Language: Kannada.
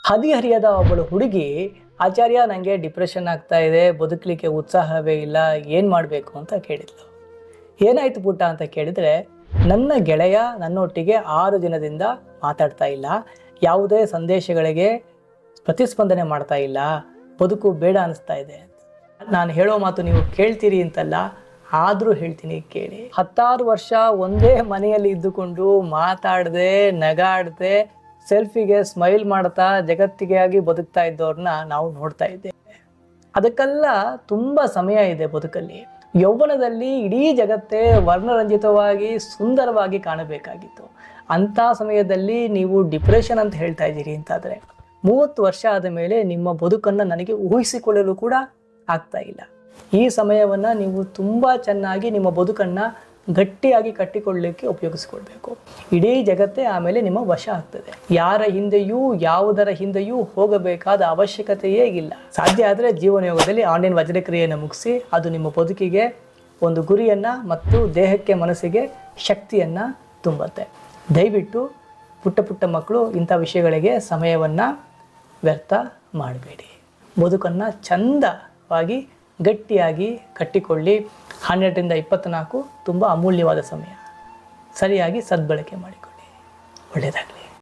ಹದಿಹರಿಯದ ಒಬ್ಬಳು ಹುಡುಗಿ, ಆಚಾರ್ಯ ನನಗೆ ಡಿಪ್ರೆಷನ್ ಆಗ್ತಾ ಇದೆ, ಬದುಕಲಿಕ್ಕೆ ಉತ್ಸಾಹವೇ ಇಲ್ಲ, ಏನು ಮಾಡಬೇಕು ಅಂತ ಕೇಳಿದ್ಲು. ಏನಾಯ್ತು ಪುಟ್ಟ ಅಂತ ಕೇಳಿದರೆ, ನನ್ನ ಗೆಳೆಯ ನನ್ನೊಟ್ಟಿಗೆ 6 ದಿನದಿಂದ ಮಾತಾಡ್ತಾ ಇಲ್ಲ, ಯಾವುದೇ ಸಂದೇಶಗಳಿಗೆ ಪ್ರತಿಸ್ಪಂದನೆ ಮಾಡ್ತಾ ಇಲ್ಲ, ಬದುಕು ಬೇಡ ಅನಿಸ್ತಾ ಇದೆ. ನಾನು ಹೇಳೋ ಮಾತು ನೀವು ಕೇಳ್ತೀರಿ ಅಂತಲ್ಲ, ಆದರೂ ಹೇಳ್ತೀನಿ ಕೇಳಿ. 16 ವರ್ಷ ಒಂದೇ ಮನೆಯಲ್ಲಿ ಇದ್ದುಕೊಂಡು ಮಾತಾಡದೆ, ನಗಾಡದೆ, ಸೆಲ್ಫಿಗೆ ಸ್ಮೈಲ್ ಮಾಡ್ತಾ ಜಗತ್ತಿಗೆ ಆಗಿ ಬದುಕ್ತಾ ಇದ್ದವ್ರನ್ನ ನಾವು ನೋಡ್ತಾ ಇದ್ದೇವೆ. ಅದಕ್ಕೆಲ್ಲ ತುಂಬ ಸಮಯ ಇದೆ ಬದುಕಲ್ಲಿ. ಯೌವನದಲ್ಲಿ ಇಡೀ ಜಗತ್ತೇ ವರ್ಣರಂಜಿತವಾಗಿ ಸುಂದರವಾಗಿ ಕಾಣಬೇಕಾಗಿತ್ತು. ಅಂಥ ಸಮಯದಲ್ಲಿ ನೀವು ಡಿಪ್ರೆಷನ್ ಅಂತ ಹೇಳ್ತಾ ಇದ್ದೀರಿ ಅಂತಾದರೆ, 30 ವರ್ಷ ಆದ ಮೇಲೆ ನಿಮ್ಮ ಬದುಕನ್ನು ನನಗೆ ಊಹಿಸಿಕೊಳ್ಳಲು ಕೂಡ ಆಗ್ತಾ ಇಲ್ಲ. ಈ ಸಮಯವನ್ನು ನೀವು ತುಂಬ ಚೆನ್ನಾಗಿ ನಿಮ್ಮ ಬದುಕನ್ನು ಗಟ್ಟಿಯಾಗಿ ಕಟ್ಟಿಕೊಳ್ಳಲಿಕ್ಕೆ ಉಪಯೋಗಿಸ್ಕೊಳ್ಬೇಕು. ಇಡೀ ಜಗತ್ತೇ ಆಮೇಲೆ ನಿಮ್ಮ ವಶ ಆಗ್ತದೆ. ಯಾರ ಹಿಂದೆಯೂ ಯಾವುದರ ಹಿಂದೆಯೂ ಹೋಗಬೇಕಾದ ಅವಶ್ಯಕತೆಯೇ ಇಲ್ಲ. ಸಾಧ್ಯ ಆದರೆ ಜೀವನ ಯೋಗದಲ್ಲಿ ಆನ್ಲೈನ್ ವಜ್ರಕ್ರಿಯೆಯನ್ನು ಮುಗಿಸಿ, ಅದು ನಿಮ್ಮ ಬದುಕಿಗೆ ಒಂದು ಗುರಿಯನ್ನು ಮತ್ತು ದೇಹಕ್ಕೆ ಮನಸ್ಸಿಗೆ ಶಕ್ತಿಯನ್ನು ತುಂಬುತ್ತೆ. ದಯವಿಟ್ಟು ಪುಟ್ಟ ಪುಟ್ಟ ಮಕ್ಕಳು ಇಂಥ ವಿಷಯಗಳಿಗೆ ಸಮಯವನ್ನು ವ್ಯರ್ಥ ಮಾಡಬೇಡಿ. ಬದುಕನ್ನು ಚಂದವಾಗಿ ಗಟ್ಟಿಯಾಗಿ ಕಟ್ಟಿಕೊಳ್ಳಿ. 12 ರಿಂದ 24 ತುಂಬ ಅಮೂಲ್ಯವಾದ ಸಮಯ. ಸರಿಯಾಗಿ ಸದ್ಬಳಕೆ ಮಾಡಿಕೊಳ್ಳಿ. ಒಳ್ಳೆಯದಾಗಲಿ.